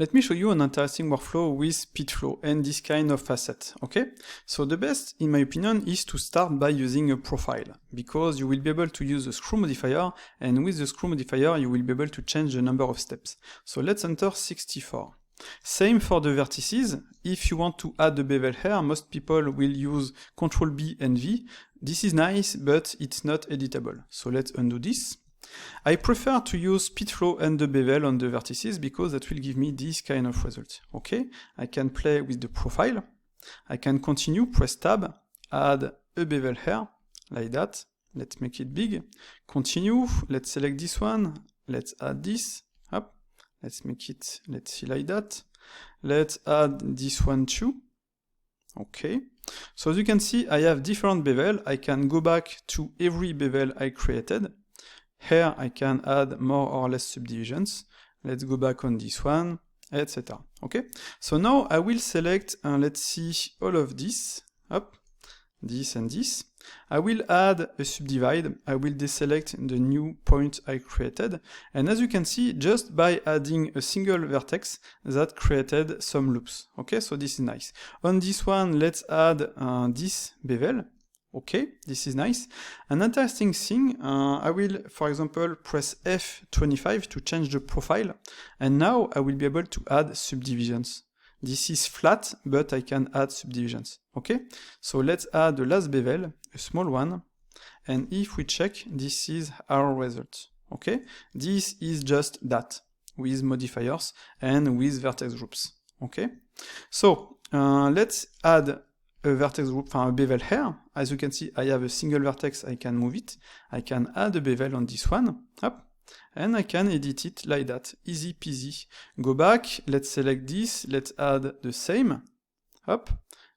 Let me show you an interesting workflow with SpeedFlow and this kind of facet, okay? So the best, in my opinion, is to start by using a profile, because you will be able to use the screw modifier, and with the screw modifier you will be able to change the number of steps. So let's enter 64. Same for the vertices. If you want to add the bevel here, most people will use Ctrl B and V. This is nice, but it's not editable. So let's undo this. I prefer to use SpeedFlow and the bevel on the vertices because that will give me this kind of result. Okay, I can play with the profile. I can continue, press tab, add a bevel here, like that. Let's make it big. Continue, let's select this one, let's add this, up. Let's make it, let's see like that. Let's add this one too. Okay. So as you can see, I have different bevel. I can go back to every bevel I created. Here I can add more or less subdivisions. Let's go back on this one, etc. Okay. So now I will select, let's see, all of this, up, this and this. I will add a subdivide. I will deselect the new point I created. And as you can see, just by adding a single vertex, that created some loops. Okay, so this is nice. On this one, let's add this bevel. Okay, this is nice. An interesting thing, I will, for example, press F25 to change the profile. And now I will be able to add subdivisions. This is flat, but I can add subdivisions, okay? So let's add the last bevel, a small one, and if we check, this is our result, okay? This is just that, with modifiers and with vertex groups, okay? So, let's add a vertex group, a bevel here. As you can see, I have a single vertex, I can move it. I can add a bevel on this one, up. And I can edit it like that, easy peasy. Go back, let's select this, let's add the same, up,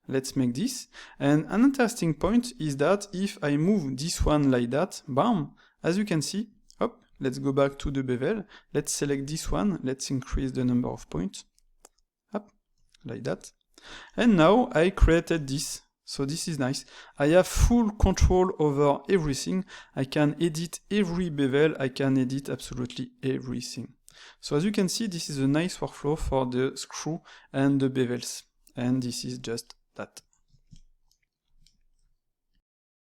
let's make this. And an interesting point is that if I move this one like that, bam, as you can see, up, let's go back to the bevel, let's select this one, let's increase the number of points, up, like that. And now I created this. So this is nice. I have full control over everything. I can edit every bevel. I can edit absolutely everything. So as you can see, this is a nice workflow for the screw and the bevels. And this is just that.